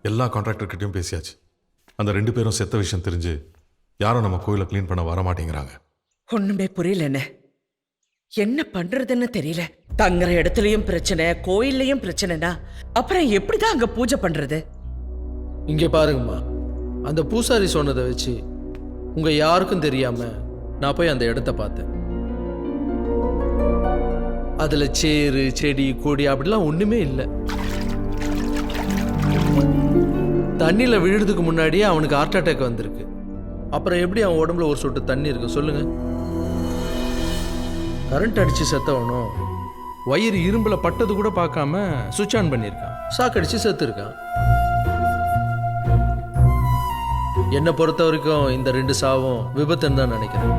எல்லா கான்ட்ராக்டர்கிட்டையும் பேசியாச்சு. அந்த 2 பேரும் செத்த விஷயம் தெரிஞ்சு யாரும் நம்ம கோயிலை க்ளீன் பண்ண வர மாட்டேங்கிறாங்க. ஒண்ணுமே புரியல, என்ன பண்றதுன்னு தெரியல. தங்குற இடத்துலயும் பிரச்சனை, கோயில்லையும் பிரச்சனைனா அப்புறம் எப்படிதான் அங்க பூஜை பண்றது? இங்க பாருங்கம்மா, அந்த பூசாரி சொன்னதை வச்சு உங்க யாருக்கும் தெரியாம நான் போய் அந்த இடத்த பார்த்தேன். அதுல சேரு செடி கொடி அப்படிலாம் ஒண்ணுமே இல்லை. தண்ணியில விழுறதுக்கு முன்னாடியே அவனுக்கு ஹார்ட் அட்டாக் வந்திருக்கு. அப்புறம் எப்படி அவன் உடம்புல ஒரு சொட்டு தண்ணி இருக்கு சொல்லுங்க? கரண்ட் அடிச்சு செத்தவனும் வயிறு இரும்புல பட்டது கூட பார்க்காம சுவிட்ச் ஆன் பண்ணியிருக்கான். சாக்கடிச்சு செத்து இருக்கான். என்னை பொறுத்த வரைக்கும் இந்த 2 சாவும் விபத்துன்னு தான் நினைக்கிறேன்.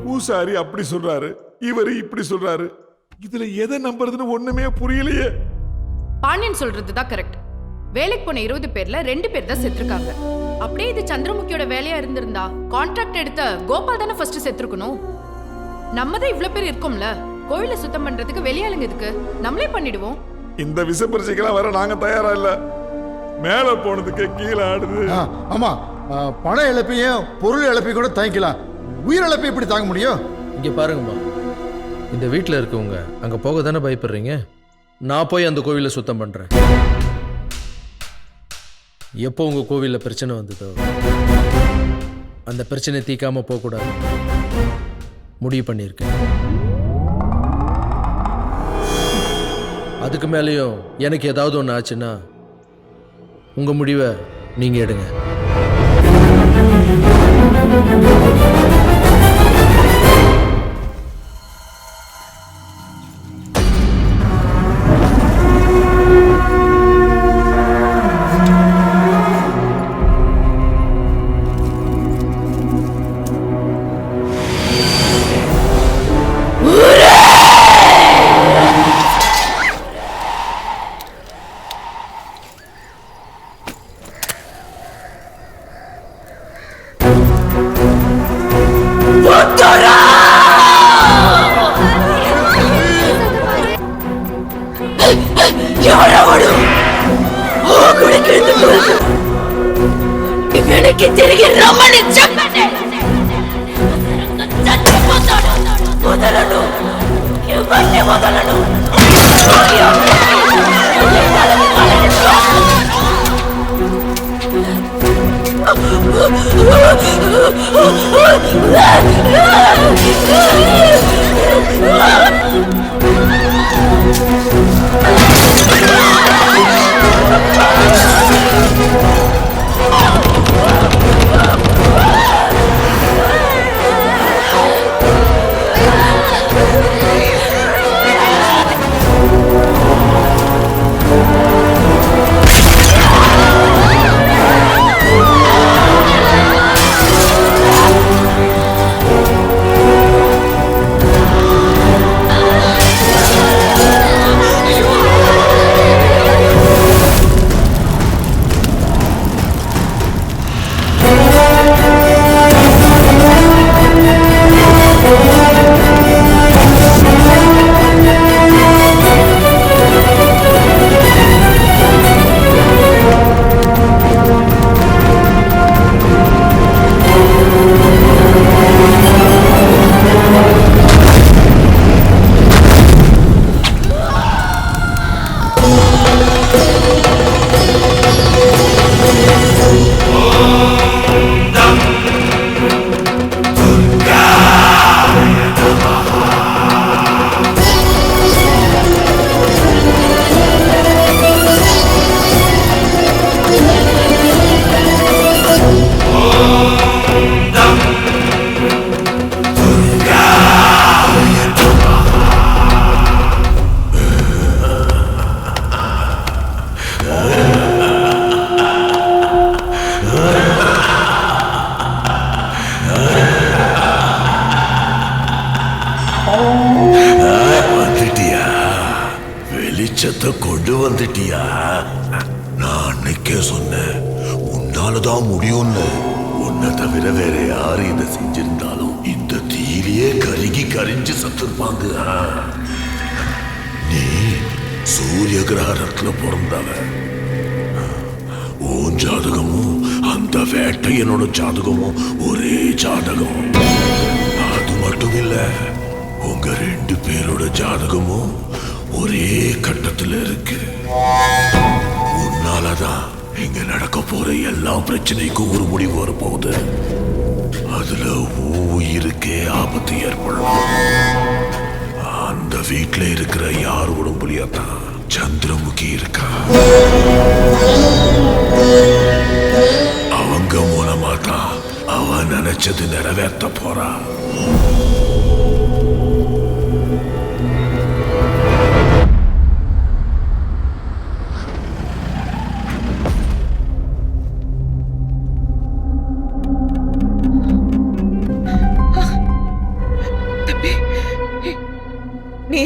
பூசாரி அப்படி சொல்றாரு, இவரு இப்படி சொல்றாரு. இதுல எதை நம்புறதுன்னு ஒண்ணுமே புரியலையே. பாண்டியன் சொல்றதுதான் கரெக்ட். வேலைக்கு போன 20 பேர்ல 2 பேர் தான் செத்துருக்காங்க. அப்படியே இது சந்திரமுகியோட வேலையா இருந்திருந்தா கான்ட்ராக்ட் எடுத்த கோபால் தானே ஃபர்ஸ்ட் செத்துருக்கணும். நம்ம தான் இவ்வளவு பேர் இருக்கோம்ல, கோயிலை சுத்தம் பண்றதுக்கு வெளியாளுங்க இதுக்கு நம்மளே பண்ணிடுவோம். இந்த விச பரீட்சைக்கெல்லாம் வர நாங்க தயாரா இல்ல. மேல போனதுக்கு கீழே ஆடுது. ஆமா, பண இழப்பையும் பொருள் இழப்பையும் கூட தாங்கிக்கலாம், உயிர் இழப்பை எப்படி தாங்க முடியும்? இங்க பாருங்கம்மா, இந்த வீட்டில் இருக்கவங்க அங்க போக தானே பயப்படுறீங்க. நான் போய் அந்த கோவிலை சுத்தம் பண்றேன். எப்போ உங்க கோவிலில் பிரச்சனை வந்ததோ அந்த பிரச்சனை தீக்காம போகக்கூடாது முடிவு பண்ணியிருக்கேன். அதுக்கு மேலேயும் எனக்கு ஏதாவது ஒன்று ஆச்சுன்னா உங்க முடிவை நீங்க எடுங்க. ఇక్కడికి తిరిగి రమ్మని చెప్పండి. వదలను, ఇవన్నీ వదలను. வெளிச்சத்தை கொண்டு வந்துட்டியா? நான் அன்னைக்கே சொன்னேன் உன்னாலதான் முடியும்னு. உன்னை தவிர வேற யாரு இதை செஞ்சிருந்தாலும் இந்த தீயிலேயே கருகி கரிஞ்சு சத்துருப்பாங்க. நீ சூரிய கிரகணத்துல பிறந்தவன். உன் ஜாதகமும் அந்த வேட்டையனோட ஜாதகமும் ஒரே ஜாதகம். அது மட்டும் இல்ல, உங்க 2 பேரோட ஜாதகமும் ஒரே கட்டத்துல இருக்கு. உன்னாலதான் இங்க நடக்க போற எல்லா பிரச்சனைக்கும் ஒரு முடிவு வரப்போகுது. அதுல உயிருக்கே ஆபத்து ஏற்படலாம். அந்த வீட்டுல இருக்கிற யார் உடம்புலயாதான் சந்திரமுகி இருக்கா. அவங்க மூலமா தான் அவன் நினைச்சது நிறைவேற்ற போறா. தம்பி, நீ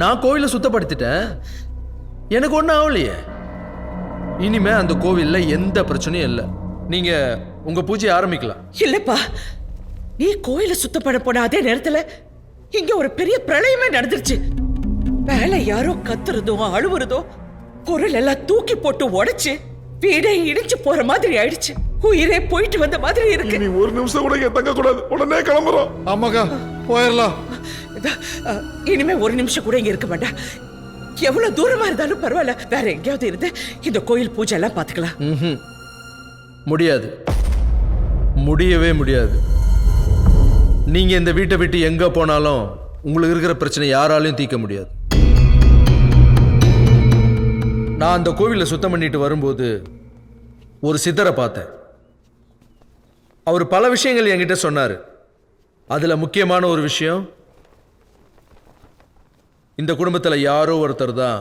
நான் கோவிலை சுத்தப்படுத்திட்டேன். எனக்கு ஒன்றும் ஆகலையே. இனிமே அந்த கோவில்ல எந்த பிரச்சனையும் இல்லை. நீங்க உங்க பூஜையை ஆரம்பிக்கலாம். இல்லப்பா, நீ கோயிலை சுத்தப்பட போன அதே நேரத்துல இங்க ஒரு பெரிய பிரளயமே நடந்துருச்சு. மேல யாரோ கத்துறதோ அழுவுறதோ, பொருள் எல்லாம் தூக்கி போட்டு உடைச்சு வீடே இடிச்சு போற மாதிரி ஆயிடுச்சு. உயிரே போயிட்டு வந்த மாதிரி இருக்கு. நீ ஒரு நிமிஷம் கூட இங்க தங்க கூடாது, உடனே கிளம்புறோம். ஆமாக்கா, போயிடலாம். இனிமே ஒரு நிமிஷம் கூட இங்க இருக்க வேண்டாம். எவ்வளவு தூரமா இருந்தாலும் பரவாயில்ல, வேற எங்கேயாவது இருந்து இந்த கோயில் பூஜை எல்லாம் பாத்துக்கலாம். முடியாது, முடியவே முடியாது. நீங்க இந்த வீட்டை விட்டு எங்க போனாலும் உங்களுக்கு இருக்கிற பிரச்சனை யாராலையும் தீர்க்க முடியாது. நான் அந்த கோவிலை சுத்தம் பண்ணிட்டு வரும்போது ஒரு சித்தரை பார்த்தேன். அவர் பல விஷயங்கள் என்கிட்ட சொன்னாரு. அதுல முக்கியமான ஒரு விஷயம், இந்த குடும்பத்தில் யாரோ ஒருத்தர் தான்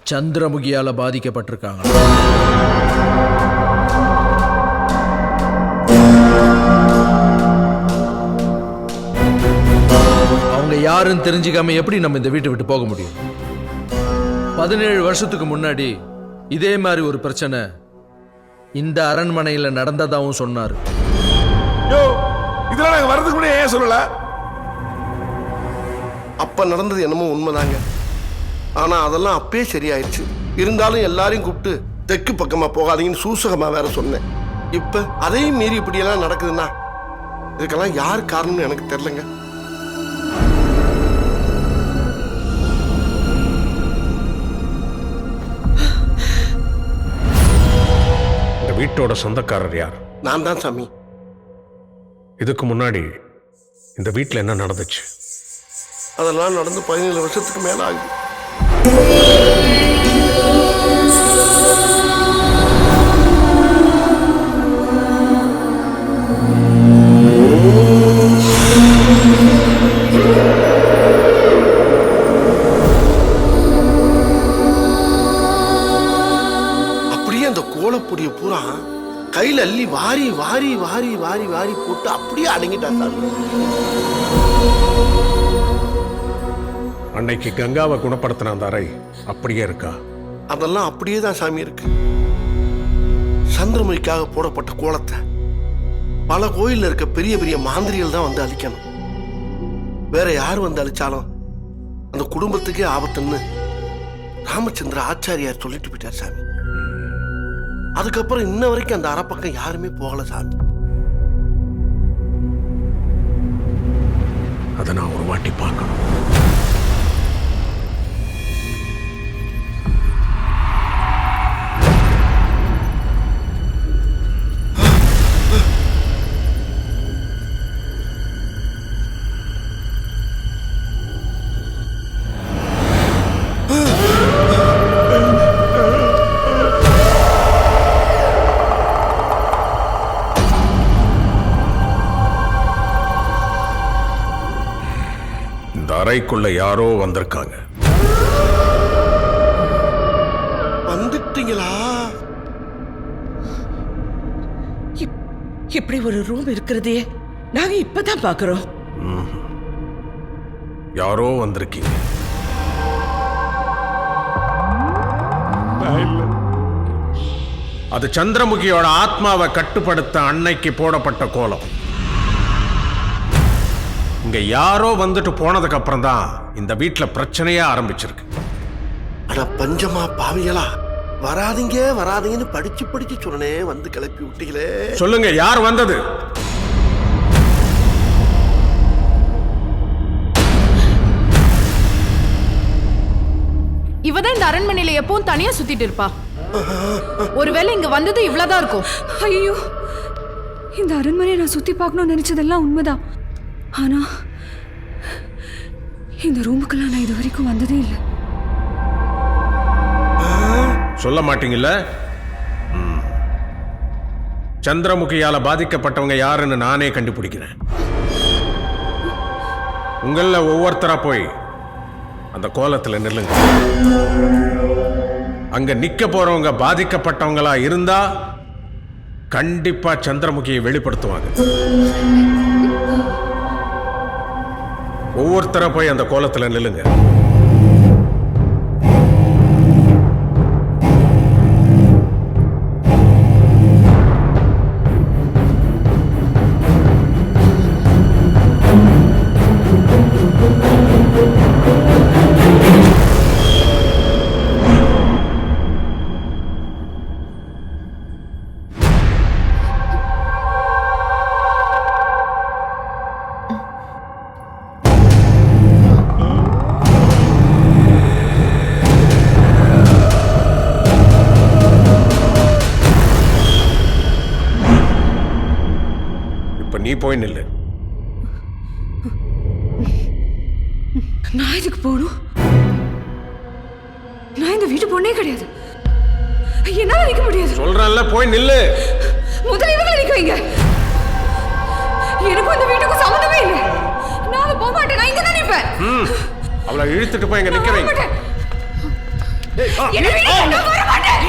சந்திரமுகியால பாதிக்கப்பட்டிருக்காங்க. அவங்க யாருன்னு தெரிஞ்சுக்காம எப்படி நம்ம இந்த வீட்டை விட்டு போக முடியும்? 17 வருஷத்துக்கு முன்னாடி இதே மாதிரி ஒரு பிரச்சனை இந்த அரண்மனையில் நடந்ததாகவும் சொன்னார். யோ, இதெல்லாம் நாங்க வரதுக்கு முன்னாடி ஏன் சொல்லல? அப்ப நடந்தது என்னமோ உண்மைதாங்க. ஆனா அதெல்லாம் அப்பயே சரியாயிடுச்சு. இருந்தாலும் எல்லாரையும் கூப்பிட்டு தெற்கு பக்கமா போகாதீங்கன்னு சூசகமா வேற சொன்னேன். இப்ப அதையும் மீறி இப்படியெல்லாம் நடக்குதுன்னா இதுக்கெல்லாம் யார் காரணம்னு எனக்கு தெரியலங்க. இந்த வீட்டோட சொந்தக்காரர் யார்? நான் தான் சாமி. இதுக்கு முன்னாடி இந்த வீட்டில் என்ன நடந்துச்சு? அதெல்லாம் நடந்து 17 வருஷத்துக்கு மேல ஆகுது. அப்படியே அந்த கோலப்பொடியை பூரா கையில் அள்ளி வாரி வாரி வாரி வாரி வாரி போட்டு அப்படியே அடங்கிட்டா சாமி. அன்னைக்கு கங்காவை குணப்படுத்தின அந்த அறை அப்படியே இருக்கா? அதெல்லாம் அப்படியே தான் சாமி இருக்கு. சந்திரமுகிக்காக போடப்பட்ட கோலத்தை பல கோயில்ல இருக்க பெரிய பெரிய மாந்திரிகள் தான் வந்து அழிக்கணும். வேற யார் வந்து அழிச்சாலும் அந்த குடும்பத்துக்கே ஆபத்துன்னு ராமச்சந்திர ஆச்சாரியார் சொல்லிட்டு போயிட்டார் சாமி. அதுக்கப்புறம் இன்ன வரைக்கும் அந்த அறப்பக்கம் யாருமே போகல சாமி. அதை நான் ஒரு வாட்டி பார்க்கணும். அறைக்குள்ள யாரோ வந்திருக்காங்க. வந்துட்டீங்களா? இப்படி ஒரு ரூம் இருக்கிறதே நாங்க இப்பதான் பாக்குறோம். யாரோ வந்திருக்கீங்க. அது சந்திரமுகியோட ஆத்மாவை கட்டுப்படுத்த அன்னைக்கு போடப்பட்ட கோலம். இங்க யாரோ வந்துட்டு போனதுக்கு அப்புறம் தான் இந்த வீட்டுல பிரச்சனையே ஆரம்பிச்சிருக்கு. அட பஞ்சமா பாவிகளா, வராதீங்க வராதீங்கன்னு படிச்சு படிச்சு சொன்னே வந்து கிளப்பி விட்டீங்களே. சொல்லுங்க, யார் வந்தது? இவதான் இந்த அரண்மனையில எப்பவும் தனியா சுத்திட்டு இருப்பா. ஒருவேளை இங்க வந்தது இவ்வளவுதான் இருக்கும். ஐயோ, இந்த அரண்மனையை நான் சுத்தி பார்க்கணும்னு நினைச்சதெல்லாம் உண்மைதான். ஆனா இந்த ரூமுக்கெல்லாம் நான் இது வரைக்கும் வந்ததே இல்லை. சொல்ல மாட்டீங்கல்ல? சந்திரமுகியால பாதிக்கப்பட்டவங்க யாருன்னு நானே கண்டுபிடிக்கிறேன். உங்கள ஒவ்வொருத்தரா போய் அந்த கோலத்துல நில்லுங்க. அங்க நிக்க போறவங்க பாதிக்கப்பட்டவங்களா இருந்தா கண்டிப்பா சந்திரமுகியை வெளிப்படுத்துவாங்க. ஒவ்வொருத்தரா போய் அந்த கோலத்துல நில்லுங்க. நீ போய் நில்லு. நான் இதுக்கு போகணும்? நான் இந்த வீட்டு பொண்ணே கிடையாது. என்னால நிக்க முடியாது. சொல்றேன்ல, போய் நில்லு. முதல்ல இவங்க நிக்க வைங்க. எனக்கும் இந்த வீட்டுக்கும் சம்மந்தமே இல்லை. நான் போக மாட்டேன். நான் இங்க தான் நிப்பேன். அவளை இழுத்துட்டு போய் இங்க நிக்க வைங்க. என்ன வீடு நான் வர மாட்டேன்.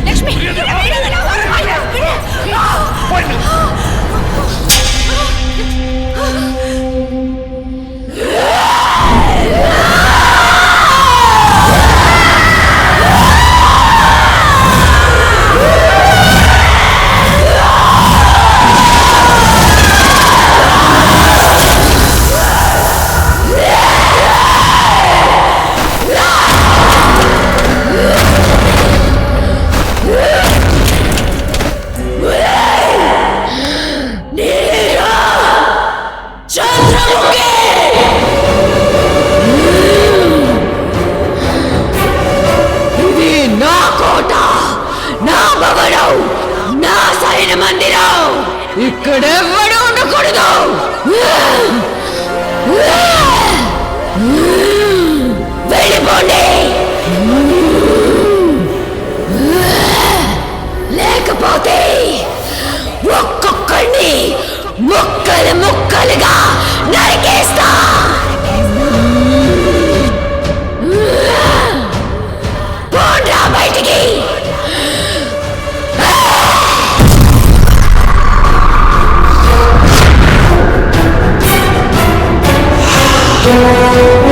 லட்சுமி, என்ன வீடு நான் வர மாட்டேன். ఇక్కడ ఎవడు ఉండకూడదు. వెళ్ళిపోండి, లేకపోతే ఒక్కొక్కడిని ముక్కలు ముక్కలుగా నరికేస్తా. పోండ్రా బయటికి. Oh